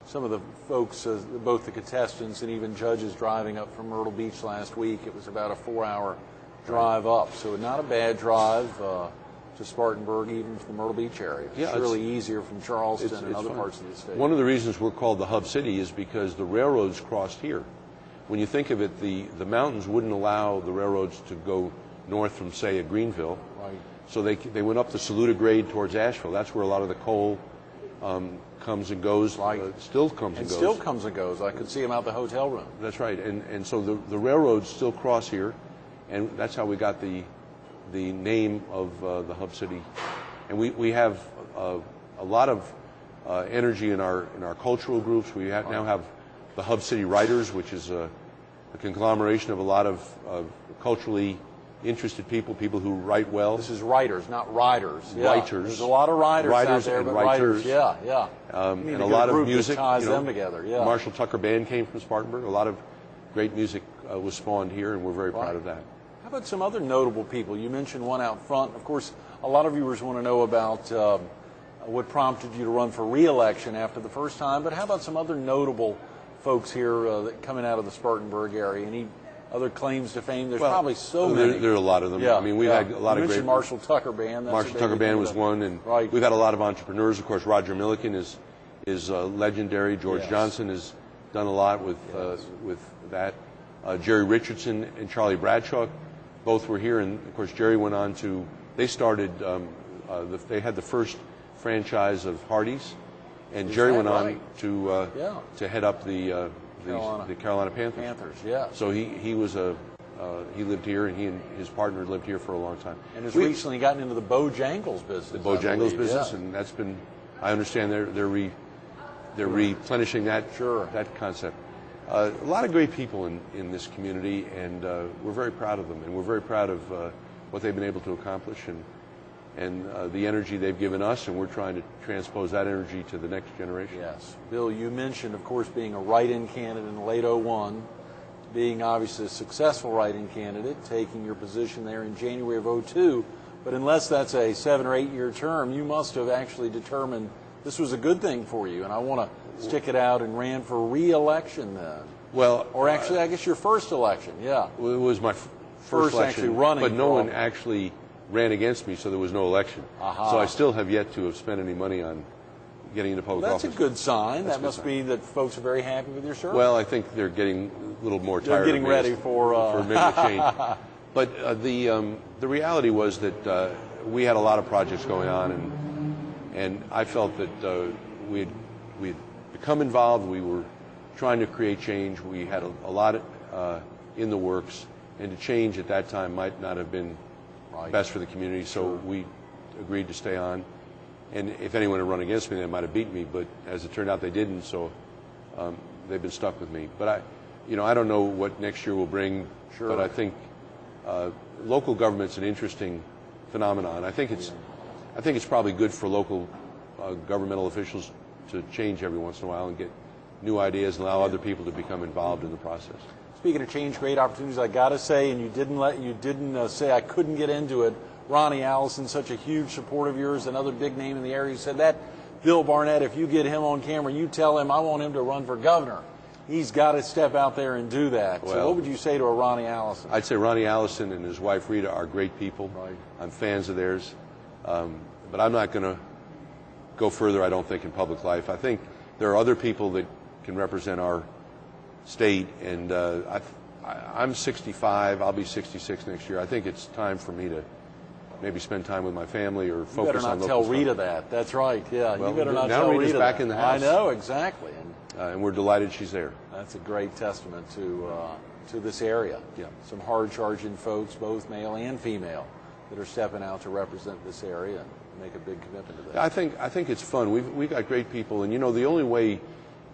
some of the folks, both the contestants and even judges driving up from Myrtle Beach last week. It was about a 4-hour drive up, so not a bad drive to Spartanburg, even from the Myrtle Beach area. Yeah, it's really easier from Charleston and other parts of the state. One of the reasons we're called the hub city is because the railroads crossed here. When you think of it, the mountains wouldn't allow the railroads to go north from, say, Greenville. Right. So they went up the Saluda grade towards Asheville. That's where a lot of the coal comes and goes. Still comes and goes. Still comes and goes. I could see them out the hotel room. That's right. And so the railroads still cross here, and that's how we got the name of the hub city. And we have a lot of energy in our cultural groups. We now have the Hub City Writers, which is a conglomeration of a lot of culturally interested people who write well. This is writers, not riders. Yeah. Writers. There's a lot of writers out there, and but writers. Yeah, yeah. And a lot of music. Ties them together. Yeah. Marshall Tucker Band came from Spartanburg. A lot of great music was spawned here, and we're very proud of that. How about some other notable people? You mentioned one out front. Of course, a lot of viewers want to know about what prompted you to run for re-election after the first time, but how about some other notable folks here coming out of the Spartanburg area? Any other claims to fame? There's probably so many. There are a lot of them. Yeah, I mean, we've had a lot of great. Marshall Tucker Band. Marshall Tucker Band was one, and we've had a lot of entrepreneurs. Of course, Roger Milliken is legendary. George Johnson has done a lot with that. Jerry Richardson and Charlie Bradshaw both were here, and of course Jerry went on to. They started. They had the first franchise of Hardee's, and Jerry went on to head up the Carolina Panthers. Yeah. So he was he lived here, and he and his partner lived here for a long time. And has recently gotten into the Bojangles business. The Bojangles business, and that's been. I understand they're replenishing that concept. A lot of great people in this community, and we're very proud of them, and we're very proud of what they've been able to accomplish, and the energy they've given us, and we're trying to transpose that energy to the next generation. Yes. Bill, you mentioned, of course, being a write-in candidate in late '01, being obviously a successful write-in candidate, taking your position there in January of '02, but unless that's a 7 or 8 year term, you must have actually determined this was a good thing for you, and I want to stick it out and ran for re-election then. Well, or actually, I guess your first election, yeah. It was my first election, actually running, but no one actually ran against me, so there was no election. So I still have yet to have spent any money on getting into public office. That's a good sign. That must be that folks are very happy with your service. Well, I think they're getting a little more tired. They're getting ready for maybe a change. But the reality was that we had a lot of projects going on, and I felt that we'd become involved. We were trying to create change. We had a lot in the works, and to change at that time might not have been best for the community, so we agreed to stay on. And if anyone had run against me, they might have beaten me, but as it turned out, they didn't, so they've been stuck with me. But I don't know what next year will bring, but I think local government's an interesting phenomenon. I think it's probably good for local governmental officials to change every once in a while and get new ideas and allow other people to become involved in the process. Speaking of change, great opportunities, I got to say, and you didn't say I couldn't get into it. Ronnie Allison, such a huge supporter of yours, another big name in the area. You said that Bill Barnett, if you get him on camera, you tell him I want him to run for governor. He's got to step out there and do that. So what would you say to a Ronnie Allison? I'd say Ronnie Allison and his wife Rita are great people. Right. I'm fans of theirs. But I'm not going to go further, I don't think, in public life. I think there are other people that can represent our state, and I'm 65. I'll be 66 next year. I think it's time for me to maybe spend time with my family or focus on local stuff. You better not tell Rita that. That's right. Yeah, well, you better not tell Rita that. Now Rita's back in the house. I know, exactly. And we're delighted she's there. That's a great testament to this area. Yeah. Some hard-charging folks, both male and female, that are stepping out to represent this area and make a big commitment to that. I think it's fun. We've got great people, and the only way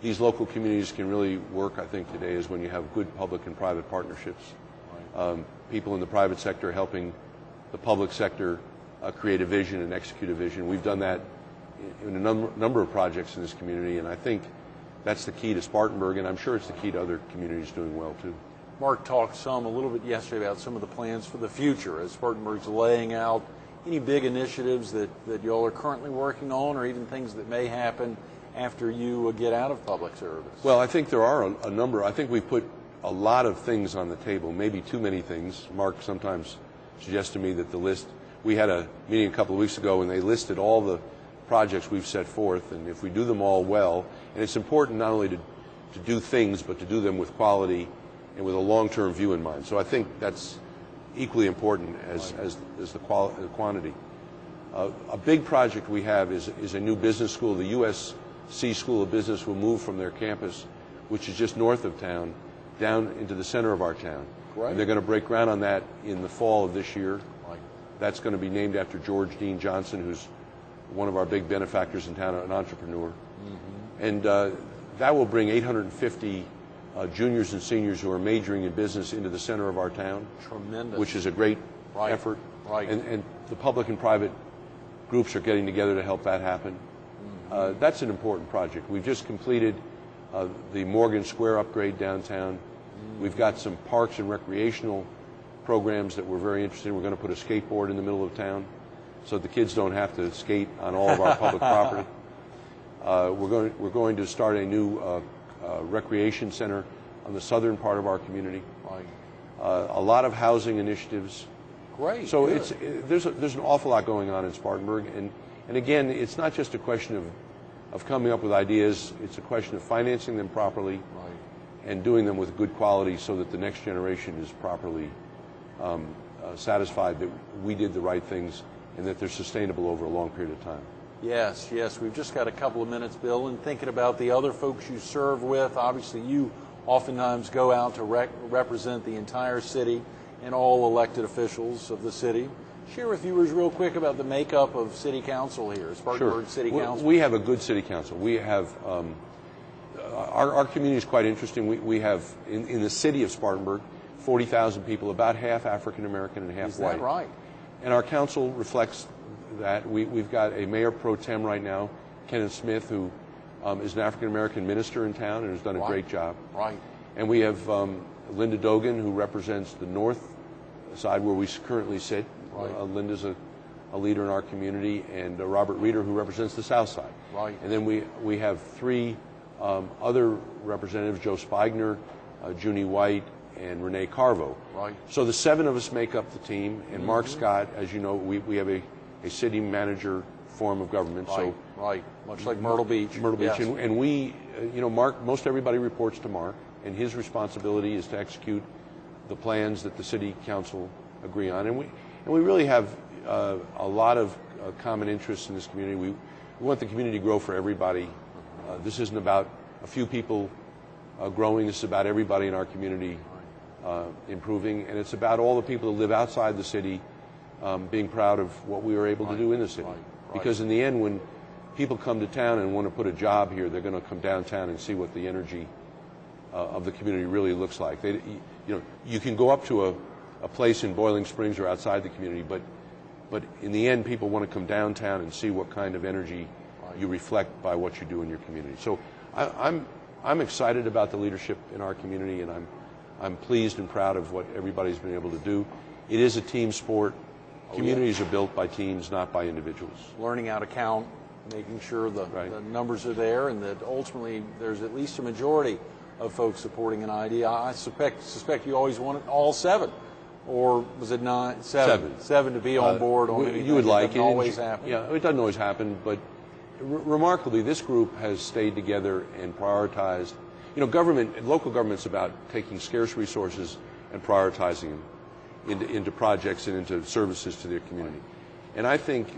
these local communities can really work, I think, today is when you have good public and private partnerships. Right. People in the private sector helping the public sector create a vision and execute a vision. We've done that in a number of projects in this community, and I think that's the key to Spartanburg, and I'm sure it's the key to other communities doing well, too. Mark talked a little bit yesterday about some of the plans for the future as Spartanburg's laying out any big initiatives that you all are currently working on, or even things that may happen after you get out of public service? Well, I think there are a number. I think we put a lot of things on the table, maybe too many things. Mark sometimes suggests to me that the list, we had a meeting a couple of weeks ago and they listed all the projects we've set forth, and if we do them all well, and it's important not only to do things, but to do them with quality and with a long-term view in mind. So I think that's equally important as the quantity. A big project we have is a new business school. The USC School of Business will move from their campus, which is just north of town, down into the center of our town. Right. And they're going to break ground on that in the fall of this year. Right. That's going to be named after George Dean Johnson, who's one of our big benefactors in town, an entrepreneur. Mm-hmm. And that will bring 850 juniors and seniors who are majoring in business into the center of our town. Tremendous. Which is a great effort. Right. And the public and private groups are getting together to help that happen. Mm-hmm. That's an important project. We've just completed the Morgan Square upgrade downtown. Mm-hmm. We've got some parks and recreational programs that we're very interested in. We're going to put a skateboard in the middle of town so the kids don't have to skate on all of our public property. We're going to start a new recreation center on the southern part of our community. Right. A lot of housing initiatives. Great. So good. there's an awful lot going on in Spartanburg, and again, it's not just a question of coming up with ideas. It's a question of financing them properly, right, and doing them with good quality so that the next generation is properly satisfied that we did the right things and that they're sustainable over a long period of time. Yes, yes. We've just got a couple of minutes, Bill, and thinking about the other folks you serve with, obviously you oftentimes go out to represent the entire city and all elected officials of the city. Share with viewers real quick about the makeup of City Council here, Spartanburg City Council. We have a good City Council. We have, our community is quite interesting. We have, in the city of Spartanburg, 40,000 people, about half African American and half white. Is that right? And our council reflects that. We've got a mayor pro tem right now, Kenneth Smith, who is an African American minister in town and has done a great job. Right. And we have Linda Dogan, who represents the north side where we currently sit. Right. Linda's a leader in our community, and Robert Reeder, who represents the south side. Right. And then we have three other representatives: Joe Spigner, Junie White, and Renee Carvo. Right. So the seven of us make up the team, and Mark Scott, as you know, we have a city manager form of government. Right. So right, much like Myrtle Beach. Myrtle Beach, yes. and we, Mark. Most everybody reports to Mark, and his responsibility is to execute the plans that the city council agree on, and we really have a lot of common interests in this community. We want the community to grow for everybody. This isn't about a few people growing. This is about everybody in our community improving, and it's about all the people that live outside the city being proud of what we were able to do in the city. Right. Because in the end, when people come to town and want to put a job here, they're going to come downtown and see what the energy of the community really looks like. You can go up to a place in Boiling Springs or outside the community, but in the end, people want to come downtown and see what kind of energy you reflect by what you do in your community. So I'm excited about the leadership in our community, and I'm pleased and proud of what everybody's been able to do. It is a team sport. Communities are built by teams, not by individuals. Learning how to count, making sure the numbers are there, and that ultimately there's at least a majority of folks supporting an idea. I suspect you always wanted all seven, or was it not seven? Seven to be on board on anything. You would like it. Doesn't always happen. Yeah, it doesn't always happen, but remarkably, this group has stayed together and prioritized. Local government's about taking scarce resources and prioritizing them into projects and into services to their community. And I think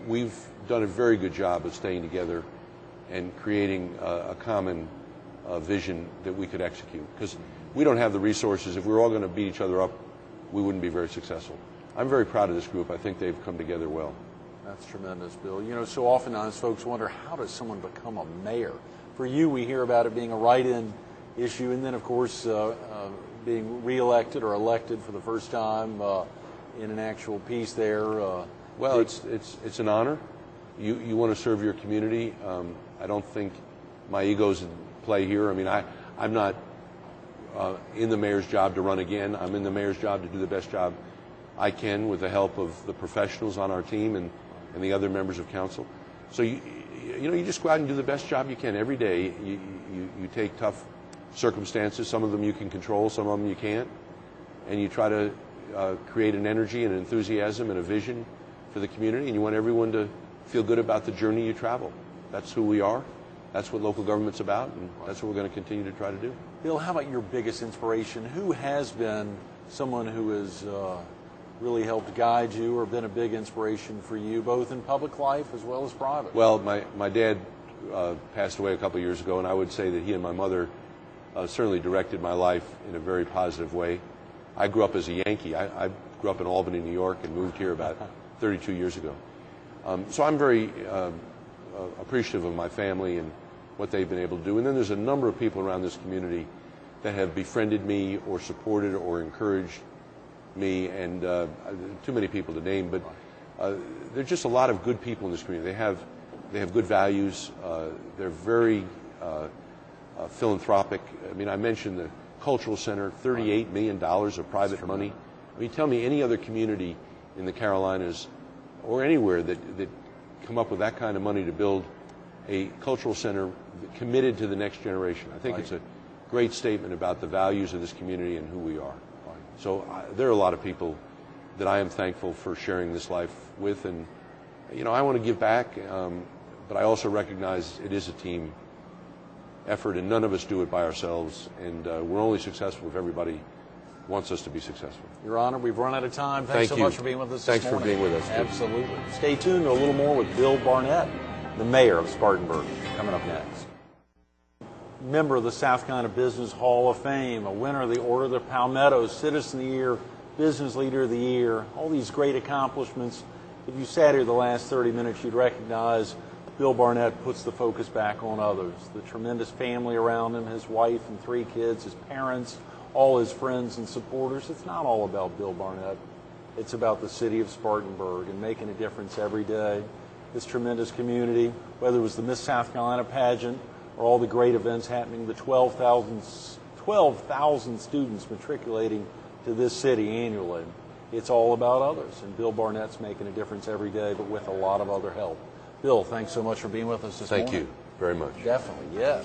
we've done a very good job of staying together and creating a common vision that we could execute. Because we don't have the resources. If we're all going to beat each other up, we wouldn't be very successful. I'm very proud of this group. I think they've come together well. That's tremendous, Bill. So oftentimes folks wonder, how does someone become a mayor? For you, we hear about it being a write-in issue, and then, of course, being reelected or elected for the first time in an actual piece there. Well, it's an honor. You want to serve your community. I don't think my ego's in play here. I mean, I'm not in the mayor's job to run again. I'm in the mayor's job to do the best job I can with the help of the professionals on our team and the other members of council. So you just go out and do the best job you can every day. You take tough circumstances. Some of them you can control, some of them you can't, and you try to create an energy and an enthusiasm and a vision for the community, and you want everyone to feel good about the journey you travel. That's who we are. That's what local government's about, and that's what we're going to continue to try to do. Bill, how about your biggest inspiration? Who has been someone who has really helped guide you or been a big inspiration for you, both in public life as well as private? Well, my dad passed away a couple years ago, and I would say that he and my mother certainly directed my life in a very positive way. I grew up as a Yankee. I grew up in Albany, New York, and moved here about 32 years ago. So I'm very appreciative of my family and what they've been able to do. And then there's a number of people around this community that have befriended me or supported or encouraged me, and too many people to name, but there are just a lot of good people in this community. They have good values. They're very philanthropic. I mean, I mentioned the Cultural Center, $38 million of private money. I mean, tell me any other community in the Carolinas or anywhere that come up with that kind of money to build a cultural center committed to the next generation. I think it's a great statement about the values of this community and who we are. So there are a lot of people that I am thankful for sharing this life with, and I want to give back, but I also recognize it is a team effort, and none of us do it by ourselves, and we're only successful if everybody wants us to be successful. Your Honor, we've run out of time. Thanks so much for being with us Thanks this morning. for being with us. Absolutely. Stay tuned to a little more with Bill Barnett, the mayor of Spartanburg, coming up next. Member of the South Carolina Business Hall of Fame, a winner of the Order of the Palmetto, Citizen of the Year, Business Leader of the Year, all these great accomplishments. If you sat here the last 30 minutes, you'd recognize Bill Barnett puts the focus back on others. The tremendous family around him, his wife and 3 kids, his parents, all his friends and supporters. It's not all about Bill Barnett. It's about the city of Spartanburg and making a difference every day. This tremendous community, whether it was the Miss South Carolina pageant or all the great events happening, the 12,000 students matriculating to this city annually. It's all about others, and Bill Barnett's making a difference every day, but with a lot of other help. Bill, thanks so much for being with us this morning. Thank you very much. Definitely, yes.